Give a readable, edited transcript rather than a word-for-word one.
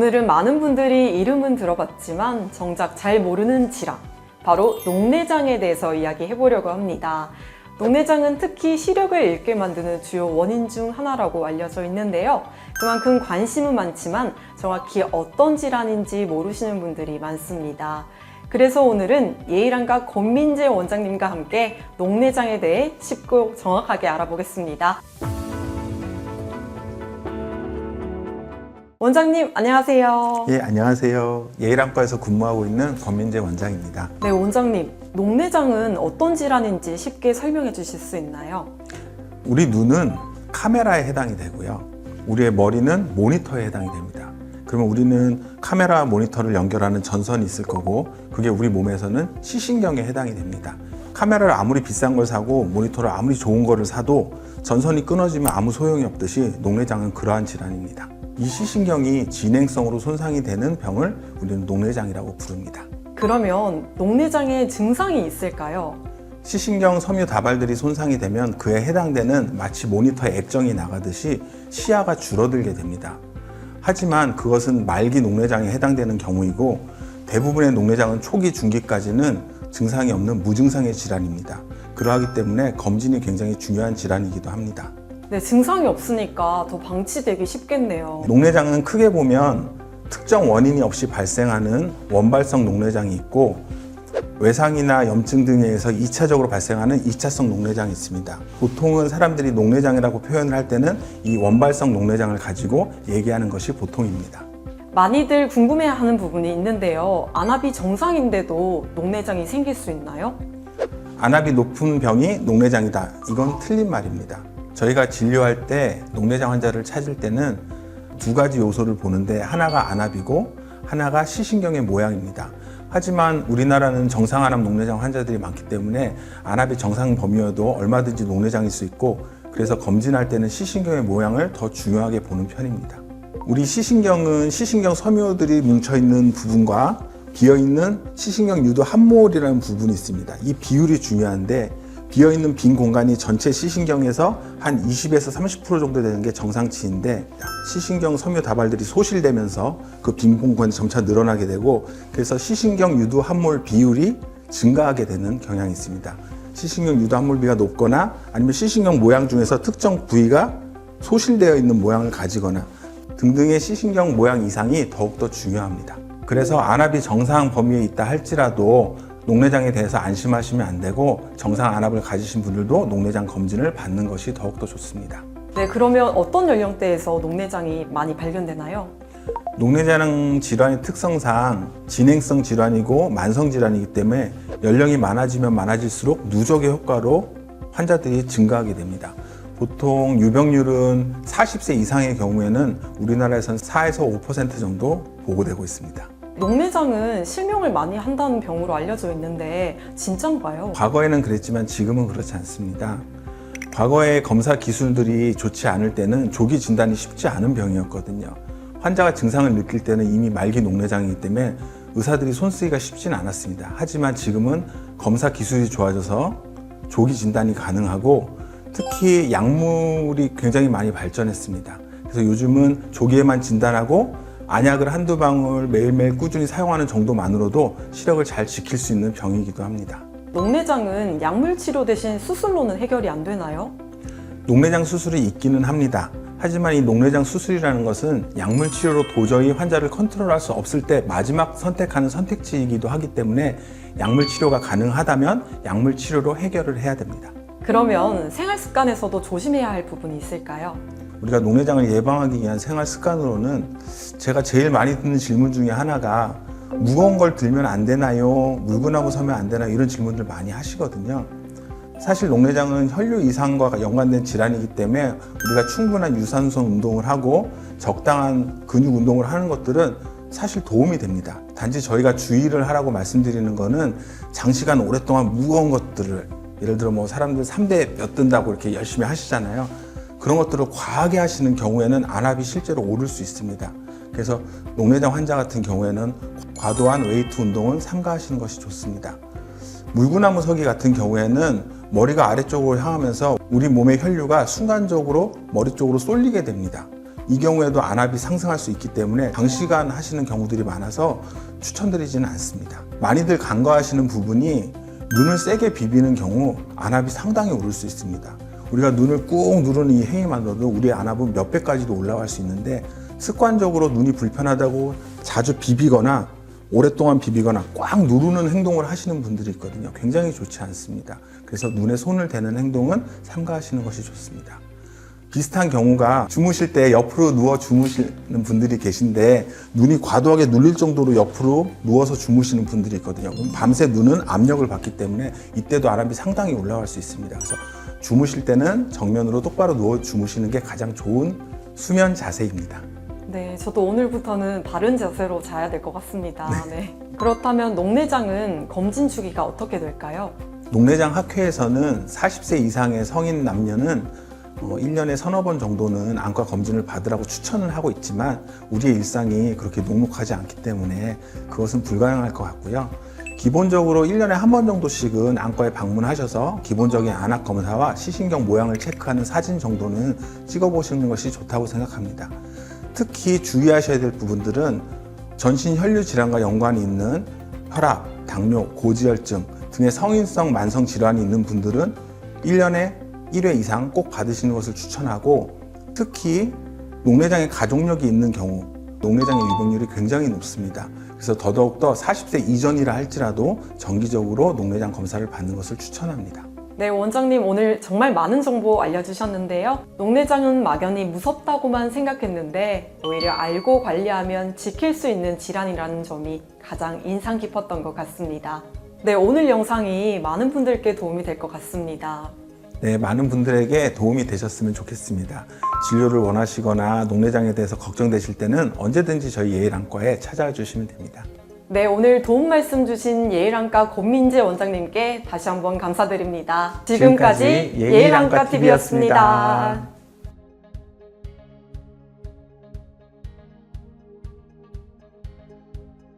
오늘은 많은 분들이 이름은 들어봤지만 정작 잘 모르는 질환, 바로 녹내장에 대해서 이야기해 보려고 합니다. 녹내장은 특히 시력을 잃게 만드는 주요 원인 중 하나라고 알려져 있는데요. 그만큼 관심은 많지만 정확히 어떤 질환인지 모르시는 분들이 많습니다. 그래서 오늘은 예일안과 권민재 원장님과 함께 녹내장에 대해 쉽고 정확하게 알아보겠습니다. 원장님 안녕하세요. 예, 안녕하세요. 예일안과에서 근무하고 있는 권민재 원장입니다. 네, 원장님. 녹내장은 어떤 질환인지 쉽게 설명해 주실 수 있나요? 우리 눈은 카메라에 해당이 되고요. 우리의 머리는 모니터에 해당이 됩니다. 그러면 우리는 카메라와 모니터를 연결하는 전선이 있을 거고, 그게 우리 몸에서는 시신경에 해당이 됩니다. 카메라를 아무리 비싼 걸 사고 모니터를 아무리 좋은 거를 사도 전선이 끊어지면 아무 소용이 없듯이 녹내장은 그러한 질환입니다. 이 시신경이 진행성으로 손상이 되는 병을 우리는 녹내장이라고 부릅니다. 그러면 녹내장에 증상이 있을까요? 시신경 섬유 다발들이 손상이 되면 그에 해당되는 마치 모니터에 액정이 나가듯이 시야가 줄어들게 됩니다. 하지만 그것은 말기 녹내장에 해당되는 경우이고, 대부분의 녹내장은 초기 중기까지는 증상이 없는 무증상의 질환입니다. 그러하기 때문에 검진이 굉장히 중요한 질환이기도 합니다. 네, 증상이 없으니까 더 방치되기 쉽겠네요. 녹내장은 크게 보면 특정 원인이 없이 발생하는 원발성 녹내장이 있고, 외상이나 염증 등에 의해서 2차적으로 발생하는 2차성 녹내장이 있습니다. 보통은 사람들이 녹내장이라고 표현을 할 때는 이 원발성 녹내장을 가지고 얘기하는 것이 보통입니다. 많이들 궁금해하는 부분이 있는데요. 안압이 정상인데도 녹내장이 생길 수 있나요? 안압이 높은 병이 녹내장이다. 이건 틀린 말입니다. 저희가 진료할 때 녹내장 환자를 찾을 때는 두 가지 요소를 보는데, 하나가 안압이고 하나가 시신경의 모양입니다. 하지만 우리나라는 정상 안압 녹내장 환자들이 많기 때문에 안압이 정상 범위여도 얼마든지 녹내장일 수 있고, 그래서 검진할 때는 시신경의 모양을 더 중요하게 보는 편입니다. 우리 시신경은 시신경 섬유들이 뭉쳐있는 부분과 비어있는 시신경 유도 함몰이라는 부분이 있습니다. 이 비율이 중요한데, 비어있는 빈 공간이 전체 시신경에서 한 20에서 30% 정도 되는 게 정상치인데, 시신경 섬유 다발들이 소실되면서 그 빈 공간이 점차 늘어나게 되고, 그래서 시신경 유도 함몰 비율이 증가하게 되는 경향이 있습니다. 시신경 유도 함몰비가 높거나 아니면 시신경 모양 중에서 특정 부위가 소실되어 있는 모양을 가지거나 등등의 시신경 모양 이상이 더욱더 중요합니다. 그래서 안압이 정상 범위에 있다 할지라도 녹내장에 대해서 안심하시면 안 되고, 정상 안압을 가지신 분들도 녹내장 검진을 받는 것이 더욱더 좋습니다. 네, 그러면 어떤 연령대에서 녹내장이 많이 발견되나요? 녹내장 질환의 특성상 진행성 질환이고 만성 질환이기 때문에 연령이 많아지면 많아질수록 누적의 효과로 환자들이 증가하게 됩니다. 보통 유병률은 40세 이상의 경우에는 우리나라에서는 4에서 5% 정도 보고되고 있습니다. 녹내장은 실명을 많이 한다는 병으로 알려져 있는데 진짠가요? 과거에는 그랬지만 지금은 그렇지 않습니다. 과거의 검사 기술들이 좋지 않을 때는 조기 진단이 쉽지 않은 병이었거든요. 환자가 증상을 느낄 때는 이미 말기 녹내장이기 때문에 의사들이 손쓰기가 쉽지는 않았습니다. 하지만 지금은 검사 기술이 좋아져서 조기 진단이 가능하고, 특히 약물이 굉장히 많이 발전했습니다. 그래서 요즘은 조기에만 진단하고 안약을 한두 방울 매일매일 꾸준히 사용하는 정도만으로도 시력을 잘 지킬 수 있는 병이기도 합니다. 녹내장은 약물 치료 대신 수술로는 해결이 안 되나요? 녹내장 수술이 있기는 합니다. 하지만 이 녹내장 수술이라는 것은 약물 치료로 도저히 환자를 컨트롤할 수 없을 때 마지막 선택하는 선택지이기도 하기 때문에 약물 치료가 가능하다면 약물 치료로 해결을 해야 됩니다. 그러면 생활 습관에서도 조심해야 할 부분이 있을까요? 우리가 녹내장을 예방하기 위한 생활 습관으로는 제가 제일 많이 듣는 질문 중에 하나가, 무거운 걸 들면 안 되나요? 물구나무 서면 안 되나요? 이런 질문들 많이 하시거든요. 사실 녹내장은 혈류 이상과 연관된 질환이기 때문에 우리가 충분한 유산소 운동을 하고 적당한 근육 운동을 하는 것들은 사실 도움이 됩니다. 단지 저희가 주의를 하라고 말씀드리는 거는 장시간 오랫동안 무거운 것들을, 예를 들어 뭐 사람들 3대 몇 든다고 이렇게 열심히 하시잖아요. 그런 것들을 과하게 하시는 경우에는 안압이 실제로 오를 수 있습니다. 그래서 녹내장 환자 같은 경우에는 과도한 웨이트 운동은 삼가하시는 것이 좋습니다. 물구나무 서기 같은 경우에는 머리가 아래쪽으로 향하면서 우리 몸의 혈류가 순간적으로 머리 쪽으로 쏠리게 됩니다. 이 경우에도 안압이 상승할 수 있기 때문에 장시간 하시는 경우들이 많아서 추천드리지는 않습니다. 많이들 간과하시는 부분이 눈을 세게 비비는 경우 안압이 상당히 오를 수 있습니다. 우리가 눈을 꾹 누르는 이 행위만으로도 우리 안압은 몇 배까지도 올라갈 수 있는데 습관적으로 눈이 불편하다고 자주 비비거나 오랫동안 비비거나 꽉 누르는 행동을 하시는 분들이 있거든요. 굉장히 좋지 않습니다. 그래서 눈에 손을 대는 행동은 삼가하시는 것이 좋습니다. 비슷한 경우가 주무실 때 옆으로 누워 주무시는 분들이 계신데 눈이 과도하게 눌릴 정도로 옆으로 누워서 주무시는 분들이 있거든요. 그럼 밤새 눈은 압력을 받기 때문에 이때도 안압이 상당히 올라갈 수 있습니다. 그래서 주무실 때는 정면으로 똑바로 누워 주무시는 게 가장 좋은 수면 자세입니다. 네, 저도 오늘부터는 바른 자세로 자야 될 것 같습니다. 네. 그렇다면 녹내장은 검진 주기가 어떻게 될까요? 녹내장 학회에서는 40세 이상의 성인 남녀는 1년에 서너 번 정도는 안과 검진을 받으라고 추천을 하고 있지만 우리의 일상이 그렇게 녹록하지 않기 때문에 그것은 불가능할 것 같고요. 기본적으로 1년에 한 번 정도씩은 안과에 방문하셔서 기본적인 안압 검사와 시신경 모양을 체크하는 사진 정도는 찍어보시는 것이 좋다고 생각합니다. 특히 주의하셔야 될 부분들은 전신 혈류 질환과 연관이 있는 혈압, 당뇨, 고지혈증 등의 성인성 만성 질환이 있는 분들은 1년에 1회 이상 꼭 받으시는 것을 추천하고 특히 녹내장에 가족력이 있는 경우 녹내장의 유병률이 굉장히 높습니다. 그래서 더더욱더 40세 이전이라 할지라도 정기적으로 녹내장 검사를 받는 것을 추천합니다. 네, 원장님 오늘 정말 많은 정보 알려주셨는데요. 녹내장은 막연히 무섭다고만 생각했는데 오히려 알고 관리하면 지킬 수 있는 질환이라는 점이 가장 인상 깊었던 것 같습니다. 네, 오늘 영상이 많은 분들께 도움이 될 것 같습니다. 네, 많은 분들에게 도움이 되셨으면 좋겠습니다. 진료를 원하시거나 녹내장에 대해서 걱정되실 때는 언제든지 저희 예일안과에 찾아와 주시면 됩니다. 네, 오늘 도움 말씀 주신 예일안과 권민재 원장님께 다시 한번 감사드립니다. 지금까지 예일안과 TV였습니다.